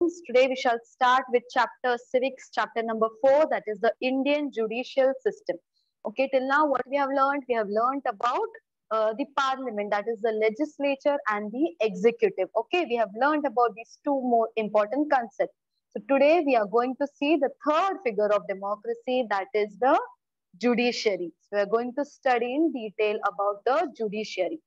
students. Today we shall start with chapter civics, chapter number 4, that is the Indian judicial system. Okay, till now what we have learned? We have learned about the parliament, that is the legislature and the executive. Okay, we have learned about these two more important concepts. So today we are going to see the third figure of democracy, that is the judiciary. So we are going to study in detail about the judiciary.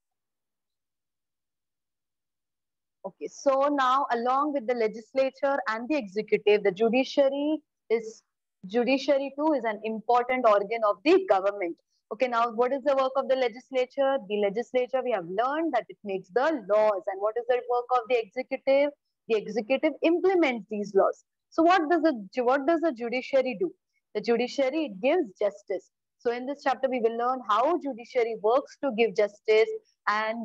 Okay, so now along with the legislature and the executive, the judiciary too is an important organ of the government. Okay, now what is the work of the legislature? The legislature, we have learned that it makes the laws. And what is the work of the executive? The executive implements these laws. So what does the judiciary do? The judiciary, it gives justice. So in this chapter, we will learn how judiciary works to give justice and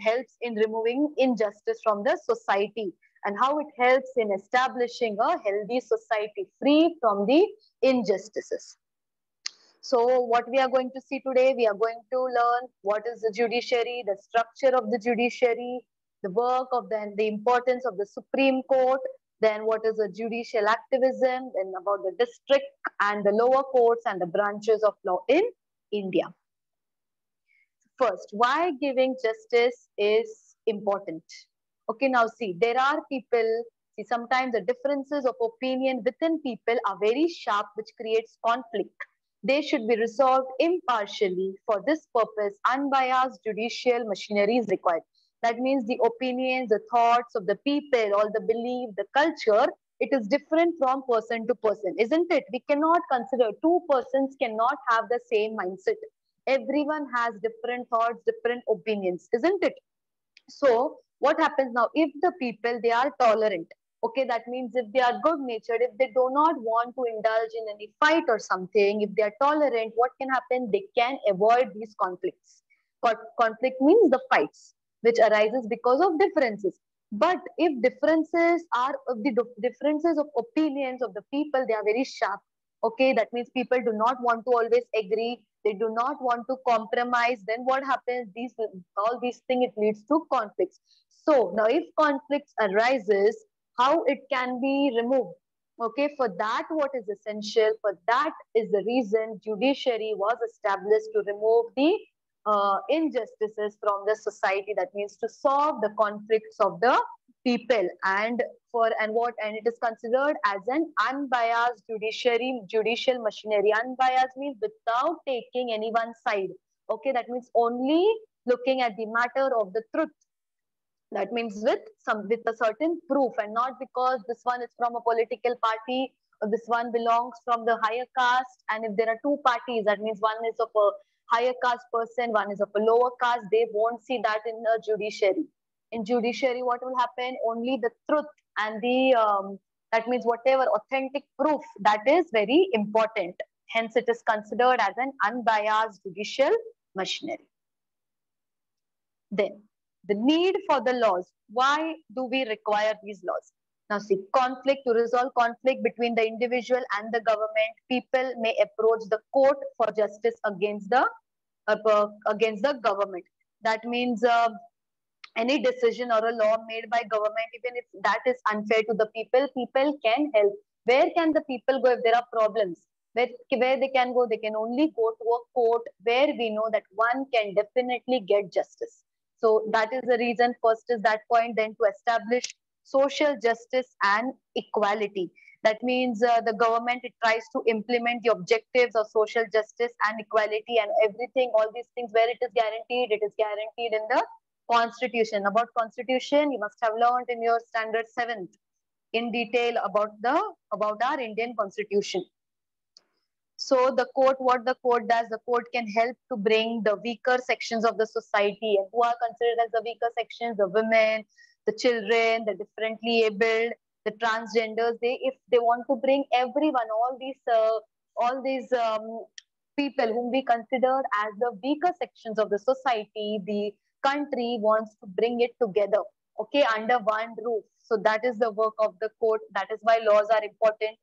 helps in removing injustice from the society, and how it helps in establishing a healthy society free from the injustices. So what we are going to see today, we are going to learn what is the judiciary, the structure of the judiciary, the work of the importance of the Supreme Court, then what is the judicial activism, then about the district and the lower courts and the branches of law in India. First, why giving justice is important. Okay, now see, there are people, see, sometimes the differences of opinion within people are very sharp, which creates conflict. They should be resolved impartially. For this purpose, unbiased judicial machinery is required. That means the opinions, the thoughts of the people, all the belief, the culture, it is different from person to person, isn't it? We cannot consider two persons cannot have the same mindset. Everyone has different thoughts, different opinions, isn't it? So what happens now? If the people, they are tolerant, okay, that means if they are good natured, if they do not want to indulge in any fight or something, if they are tolerant, what can happen? They can avoid these conflicts. Conflict means the fights which arises because of differences. But if differences of opinions of the people, they are very sharp. Okay, that means people do not want to always agree. They do not want to compromise. Then what happens? All these things, it leads to conflicts. So now, if conflicts arises, how it can be removed? Okay, for that, what is essential? For that is the reason judiciary was established, to remove the injustices from the society. That means to solve the conflicts of the people, and it is considered as an unbiased judicial machinery. Unbiased means without taking anyone's side. Okay, that means only looking at the matter of the truth. That means with a certain proof, and not because this one is from a political party or this one belongs from the higher caste. And if there are two parties, that means one is of a higher caste person, one is of a lower caste, they won't see that in the judiciary. In judiciary, what will happen? Only the truth and that means whatever authentic proof, that is very important. Hence, it is considered as an unbiased judicial machinery. Then, the need for the laws. Why do we require these laws? Now see, to resolve conflict between the individual and the government, people may approach the court for justice against the government. That means any decision or a law made by government, even if that is unfair to the people, people can help. Where can the people go if there are problems? Where they can go? They can only go to a court where we know that one can definitely get justice. So that is the reason. First is that point, then to establish social justice and equality. That means the government, it tries to implement the objectives of social justice and equality and everything, all these things, where it is guaranteed in the Constitution. About Constitution, you must have learned in your standard 7th in detail about our Indian Constitution. So the court, what the court does, the court can help to bring the weaker sections of the society. And who are considered as the weaker sections? The women, the children, the differently abled, the transgenders. If they want to bring everyone, all these people whom we consider as the weaker sections of the society, the country wants to bring it together, okay, under one roof. So that is the work of the court. That is why laws are important.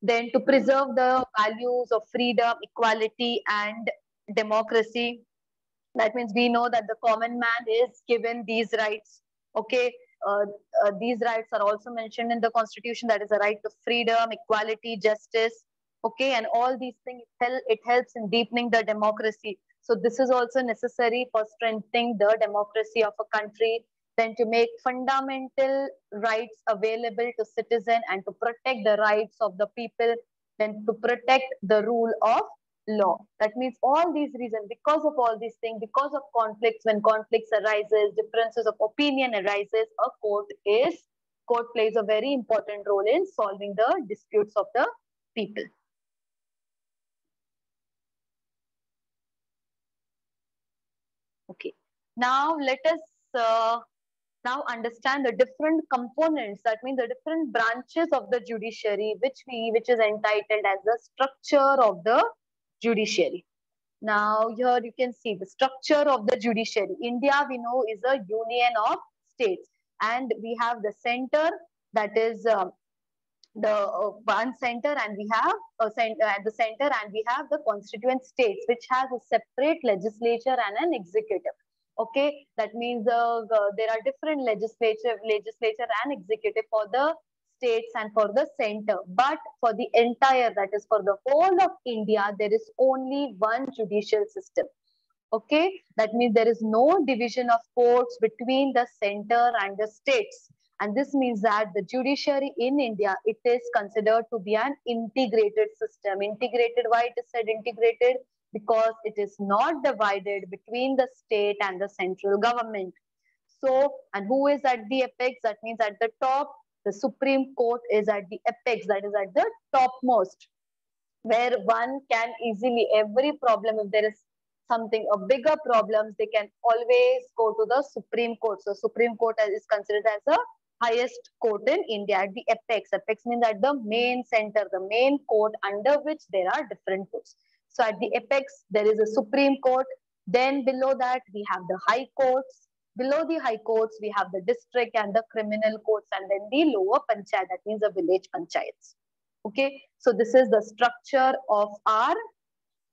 Then to preserve the values of freedom, equality, and democracy. That means we know that the common man is given these rights. Okay, these rights are also mentioned in the constitution, that is the right to freedom, equality, justice. Okay, and all these things, it helps in deepening the democracy. So this is also necessary for strengthening the democracy of a country. Then to make fundamental rights available to citizen and to protect the rights of the people, then to protect the rule of law. That means all these reasons, because of all these things, because of conflicts, when conflicts arises, differences of opinion arises, a court plays a very important role in solving the disputes of the people. Okay, now let us now understand the different components, that means the different branches of the judiciary, which is entitled as the structure of the judiciary. Now here you can see the structure of the judiciary. India, we know, is a union of states, and we have the center, that is the one center, and we have at the center, and we have the constituent states, which has a separate legislature and an executive. Okay, that means there are different legislature and executive for the states and for the center, but for the entire, that is for the whole of India, there is only one judicial system. Okay, that means there is no division of courts between the center and the states. And this means that the judiciary in India, it is considered to be an integrated system. Integrated, why it is said integrated? Because it is not divided between the state and the central government. So, and who is at the apex? That means at the top, the Supreme Court is at the apex, that is at the topmost, where one can easily, every problem, if there is something, a bigger problems, they can always go to the Supreme Court. So Supreme Court is considered as the highest court in India, at the apex. Apex means at the main center, the main court under which there are different courts. So at the apex, there is a Supreme Court. Then below that, we have the high courts. Below the high courts, we have the district and the criminal courts, and then the lower panchayat, that means the village panchayats. Okay, so this is the structure of our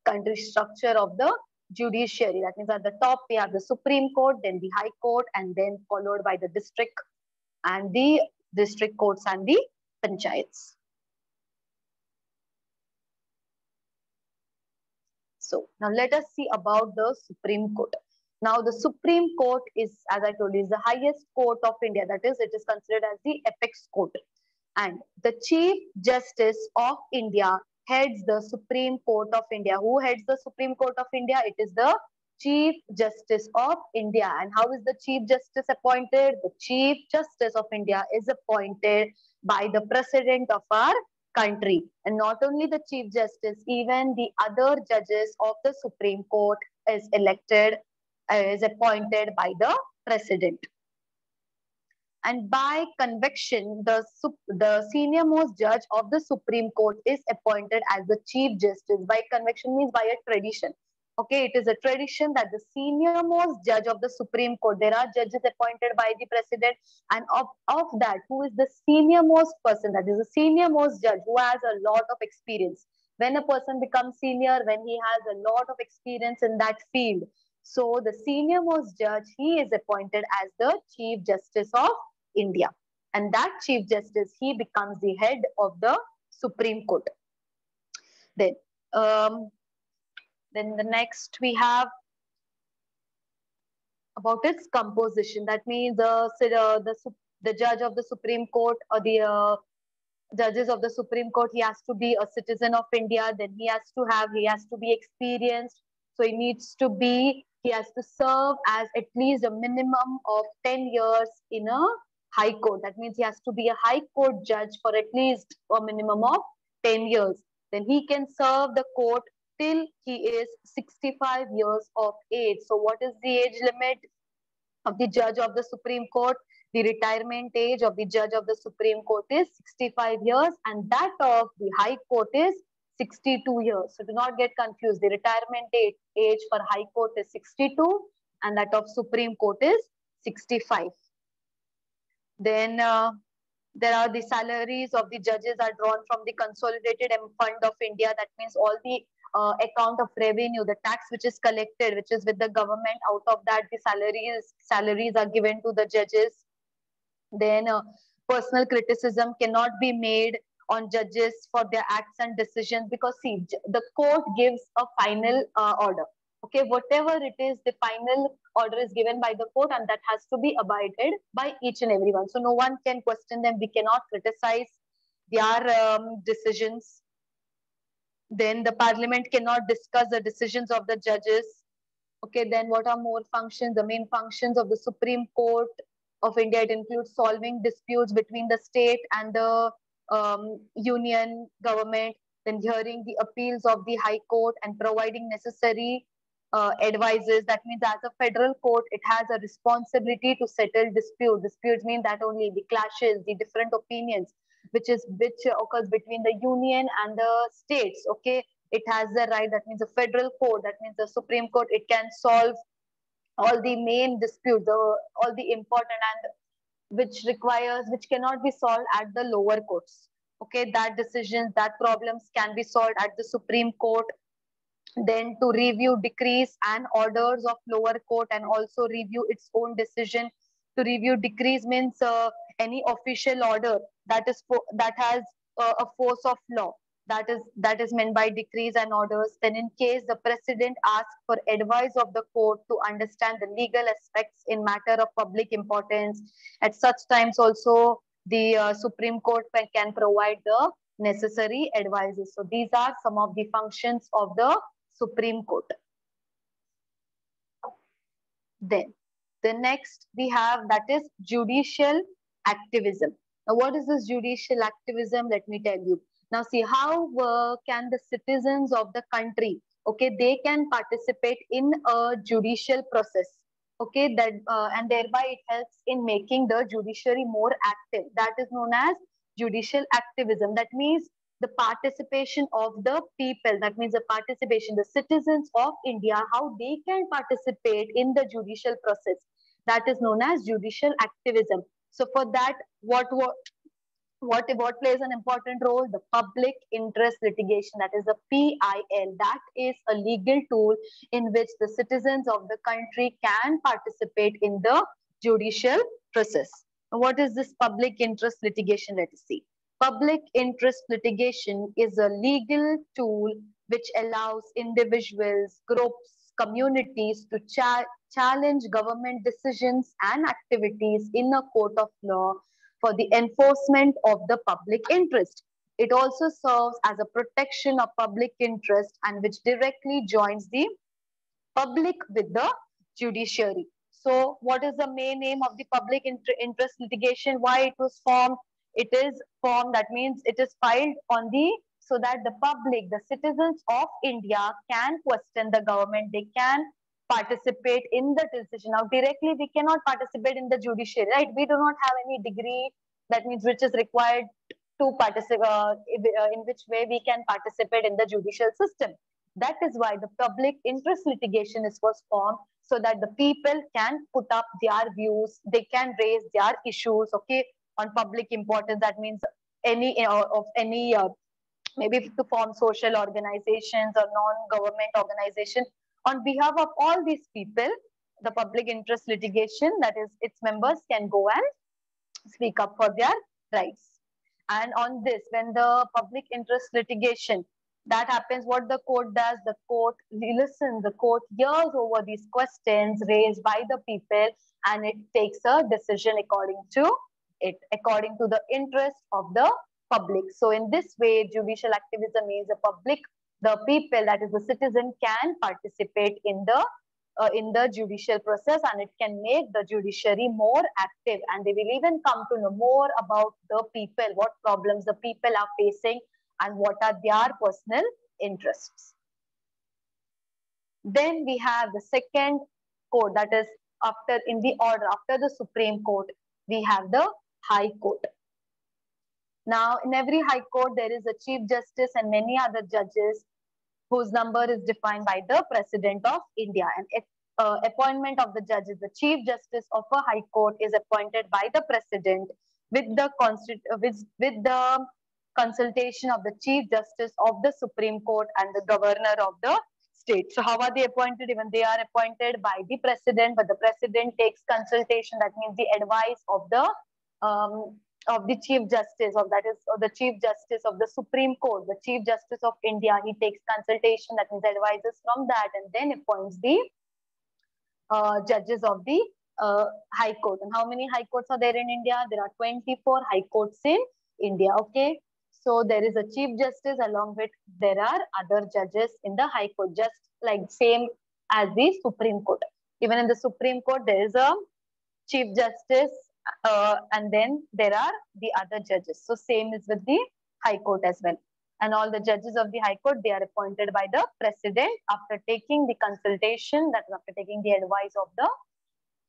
country, structure of the judiciary. That means at the top we have the Supreme Court, then the High Court, and then followed by the district and the district courts and the panchayats. So now let us see about the Supreme Court. Now the Supreme Court is, as I told you, is the highest court of India. That is, it is considered as the apex court. And the Chief Justice of India heads the Supreme Court of India. Who heads the Supreme Court of India? It is the Chief Justice of India. And how is the Chief Justice appointed? The Chief Justice of India is appointed by the President of our country. And not only the Chief Justice, even the other judges of the Supreme Court is appointed by the President. And by convection, the senior most judge of the Supreme Court is appointed as the Chief Justice. By convection means by a tradition. Okay, it is a tradition that the senior most judge of the Supreme Court, there are judges appointed by the President, and of that, who is the senior most person, that is the senior most judge who has a lot of experience. When a person becomes senior, when he has a lot of experience in that field, so the senior most judge, he is appointed as the Chief Justice of India. And that Chief Justice, he becomes the head of the Supreme Court. Then the next we have about its composition. That means the judge of the Supreme Court, or the judges of the Supreme Court, he has to be a citizen of India. Then he has to be experienced. So he has to serve as at least a minimum of 10 years in a high court. That means he has to be a high court judge for at least a minimum of 10 years. Then he can serve the court till he is 65 years of age. So what is the age limit of the judge of the Supreme Court? The retirement age of the judge of the Supreme Court is 65 years, and that of the High Court is 62 years. So do not get confused. The retirement age for High Court is 62, and that of Supreme Court is 65. Then there are the salaries of the judges are drawn from the Consolidated Fund of India. That means all the account of revenue, the tax which is collected, which is with the government, out of that the salaries are given to the judges. Then personal criticism cannot be made on judges for their acts and decisions, because see, the court gives a final order. Okay, whatever it is, the final order is given by the court, and that has to be abided by each and everyone. So no one can question them. We cannot criticize their decisions. Then the parliament cannot discuss the decisions of the judges. Okay, then what are more functions? The main functions of the Supreme Court of India, it includes solving disputes between the state and the union government, then hearing the appeals of the High Court and providing necessary advices. That means as a federal court, it has a responsibility to settle disputes. Disputes mean that only the clashes, the different opinions, which occurs between the union and the states. Okay, it has the right. That means the federal court, that means the Supreme Court, it can solve all the main disputes, all the important, and which cannot be solved at the lower courts. Okay, that decisions, that problems can be solved at the Supreme Court. Then to review decrees and orders of lower court and also review its own decision. To review decrees means any official order that has a force of law. That is meant by decrees and orders. Then in case the president asks for advice of the court to understand the legal aspects in matter of public importance, at such times also the Supreme Court can provide the necessary advices. So these are some of the functions of the Supreme Court. Then the next we have, that is judicial activism. Now what is this judicial activism? Let me tell you. Now see, how can the citizens of the country, okay, they can participate in a judicial process. Okay, that and thereby it helps in making the judiciary more active. That is known as judicial activism. That means the participation of the people, that means the participation, the citizens of India, how they can participate in the judicial process. That is known as judicial activism. So for that, what plays an important role? The public interest litigation, that is the PIL. That is a legal tool in which the citizens of the country can participate in the judicial process. What is this public interest litigation? Let us see. Public interest litigation is a legal tool which allows individuals, groups, communities to challenge government decisions and activities in a court of law for the enforcement of the public interest. It also serves as a protection of public interest and which directly joins the public with the judiciary. So what is the main aim of the public interest litigation? Why it was formed? It is formed, that means it is filed on the, so that the public, the citizens of India can question the government. They can participate in the decision. Now directly we cannot participate in the judiciary, right? We do not have any degree, that means which is required to participate, in which way we can participate in the judicial system. That is why the public interest litigation was formed, so that the people can put up their views, they can raise their issues, okay, on public importance. That means any of any maybe to form social organizations or non-government organization on behalf of all these people. The public interest litigation, that is its members, can go and speak up for their rights. And on this, when the public interest litigation that happens, what the court does, the court listens, the court hears over these questions raised by the people, and it takes a decision according to it, according to the interest of the public. So in this way, judicial activism means the people, that is the citizen, can participate in the judicial process, and it can make the judiciary more active, and they will even come to know more about the people, what problems the people are facing and what are their personal interests. Then we have the second court, that is after in the order after the Supreme Court, we have the High Court. Now in every High Court there is a Chief Justice and many other judges whose number is defined by the President of India. And appointment of the judges, the Chief Justice of a High Court is appointed by the President with the consultation of the Chief Justice of the Supreme Court and the Governor of the state. So how are they appointed? Even they are appointed by the President, but the President takes consultation, that means the advice of the of the Chief Justice of that is the Chief Justice of the Supreme Court, the Chief Justice of India. He takes consultation, that means advises from that, and then appoints the judges of the High Court. And how many High Courts are there in India? There are 24 High Courts in India. Okay. So there is a Chief Justice, along with there are other judges in the High Court, just like same as the Supreme Court. Even in the Supreme Court, there is a Chief Justice, and then there are the other judges. So same is with the High Court as well. And all the judges of the High Court, they are appointed by the President after taking the consultation, that is after taking the advice of the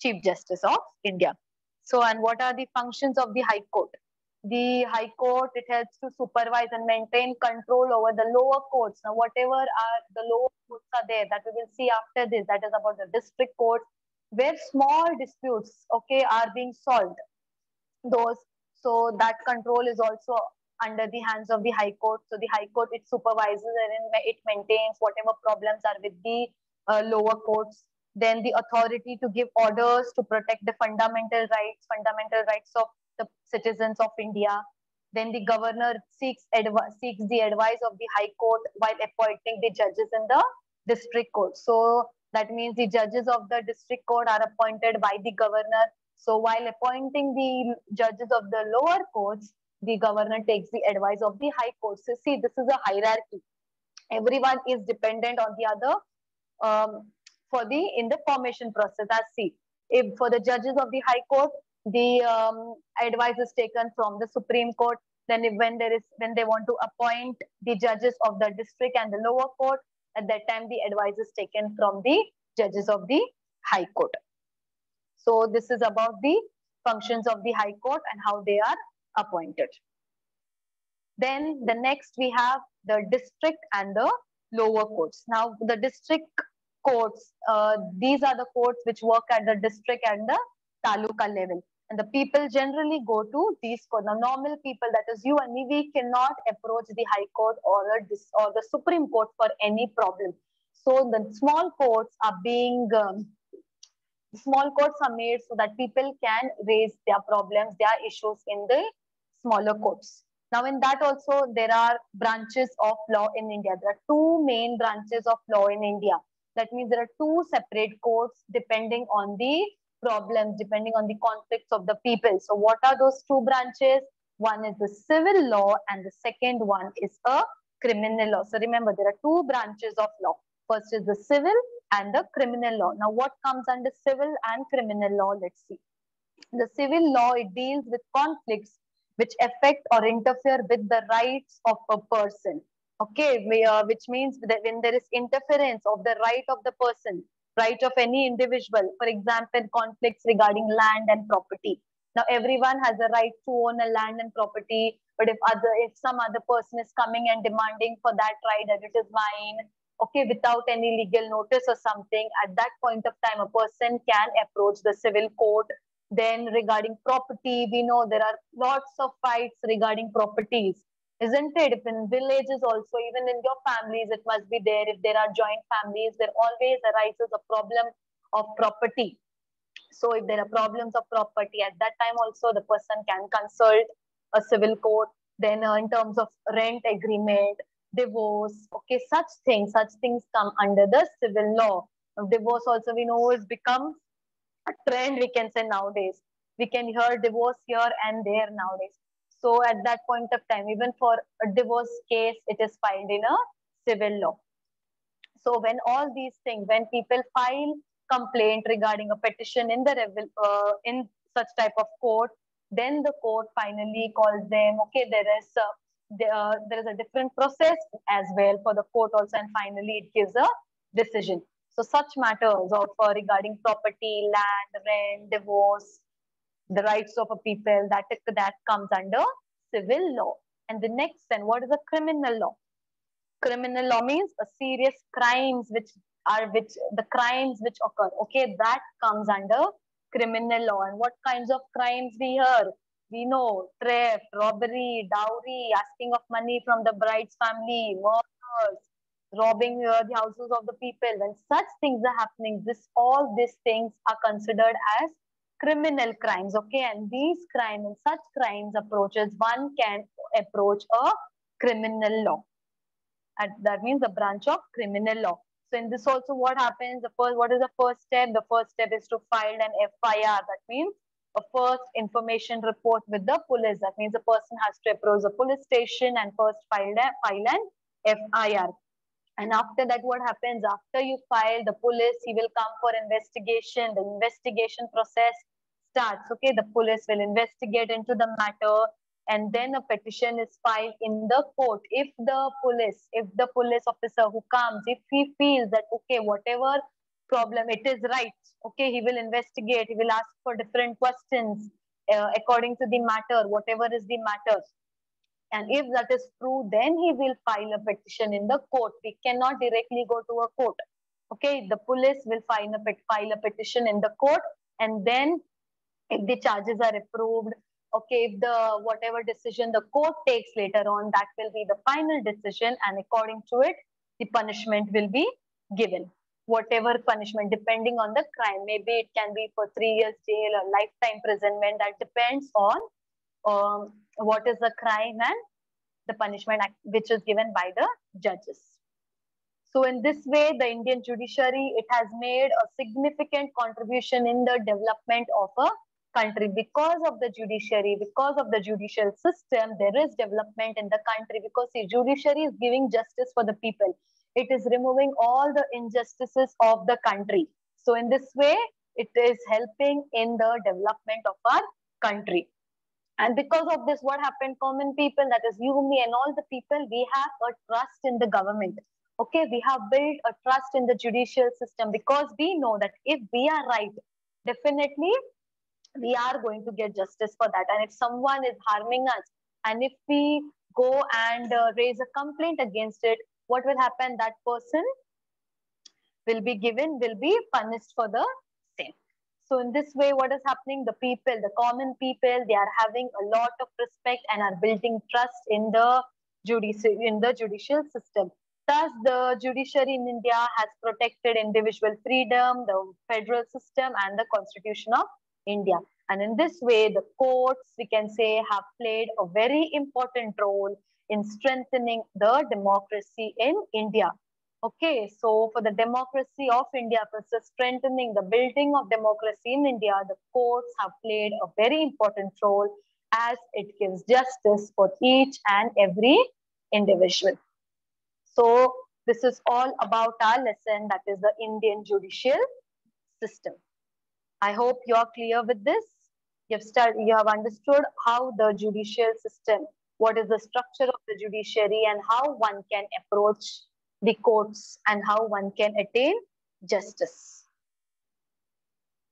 Chief Justice of India. So, and what are the functions of the High Court? The High Court, it helps to supervise and maintain control over the lower courts. Now, whatever are the lower courts are there, that we will see after this, that is about the district courts, where small disputes, okay, are being solved. Those, so that control is also under the hands of the High Court. So the High Court, it supervises and it maintains whatever problems are with the lower courts. Then the authority to give orders to protect the fundamental rights of the citizens of India. Then the governor seeks the advice of the High Court while appointing the judges in the district court. So that means the judges of the district court are appointed by the governor. So while appointing the judges of the lower courts, the governor takes the advice of the High Court. So see, this is a hierarchy. Everyone is dependent on the other in the formation process. As see, if for the judges of the High Court, the advice is taken from the Supreme Court. Then when they want to appoint the judges of the district and the lower court, at that time the advice is taken from the judges of the High Court. So this is about the functions of the High Court and how they are appointed. Then the next we have the district and the lower courts. Now the district courts, these are the courts which work at the district and the taluka level. And the people generally go to these courts. Now normal people, that is you and me, we cannot approach the High Court or the Supreme Court for any problem. So the small courts are being small courts are made so that people can raise their problems, their issues in the smaller courts. Now in that also there are branches of law in India. There are two main branches of law in India. That means there are two separate courts depending on the problems, depending on the conflicts of the people. So what are those two branches? One is the civil law and the second one is a criminal law. So remember, there are two branches of law. First is the civil and the criminal law. Now what comes under civil and criminal law? Let's see. The civil law, it deals with conflicts which affect or interfere with the rights of a person. Okay, which means that when there is interference of the right of the person, right of any individual, for example, conflicts regarding land and property. Now everyone has a right to own a land and property, but if some other person is coming and demanding for that right that it is mine, okay, without any legal notice or something, at that point of time, a person can approach the civil court. Then regarding property, we know there are lots of fights regarding properties, isn't it? If in villages also, even in your families, it must be there. If there are joint families, there always arises a problem of property. So if there are problems of property, at that time also the person can consult a civil court. Then in terms of rent agreement, divorce, okay, such things come under the civil law. Divorce also we know has become a trend, we can say nowadays. We can hear divorce here and there nowadays. So at that point of time, even for a divorce case, it is filed in a civil law. So when all these things, when people file complaint regarding a petition in the in such type of court, then the court finally calls them. Okay, there is a different process as well for the court also, and finally it gives a decision. So such matters of regarding property, land, rent, divorce, the rights of a people, that comes under civil law. And the next, then, what is a criminal law? Criminal law means a serious crimes the crimes which occur. Okay, that comes under criminal law. And what kinds of crimes we hear? We know theft, robbery, dowry, asking of money from the bride's family, murders, robbing the houses of the people. When such things are happening, all these things are considered as criminal crimes, okay, and these crimes and such crimes approaches, one can approach a criminal law. And that means the branch of criminal law. So in this also what happens, what is the first step? The first step is to file an FIR. That means a first information report with the police. That means the person has to approach the police station and first file an FIR. And after that, what happens? After you file, the police, he will come for investigation. The investigation process starts. Okay, the police will investigate into the matter, and then a petition is filed in the court. If the police officer who comes, if he feels that okay, whatever problem it is right, okay, he will investigate. He will ask for different questions according to the matter, whatever is the matter. And if that is true, then he will file a petition in the court. We cannot directly go to a court. Okay, the police will file a petition in the court, and then if the charges are approved, okay, if the whatever decision the court takes later on, that will be the final decision, and according to it, the punishment will be given. Whatever punishment, depending on the crime, maybe it can be for 3 years jail or lifetime imprisonment. That depends on what is the crime and the punishment which is given by the judges. So in this way, the Indian judiciary, it has made a significant contribution in the development of a country. Because of the judiciary, because of the judicial system, there is development in the country, because the judiciary is giving justice for the people. It is removing all the injustices of the country. So in this way, it is helping in the development of our country. And because of this, what happened? Common people, that is you, me, and all the people, we have a trust in the government. Okay, we have built a trust in the judicial system because we know that if we are right, definitely we are going to get justice for that. And if someone is harming us, and if we go and raise a complaint against it, what will happen? That person will be punished for the same. So in this way, what is happening? The people, the common people, they are having a lot of respect and are building trust in the judicial system. Thus, the judiciary in India has protected individual freedom, the federal system, and the Constitution of India. And in this way, the courts, we can say, have played a very important role in strengthening the democracy in India. Okay, so for the democracy of India, for strengthening the building of democracy in India, the courts have played a very important role as it gives justice for each and every individual. So this is all about our lesson, that is the Indian judicial system. I hope you are clear with this. You have understood how the judicial system, what is the structure of the judiciary, and how one can approach the courts and how one can attain justice.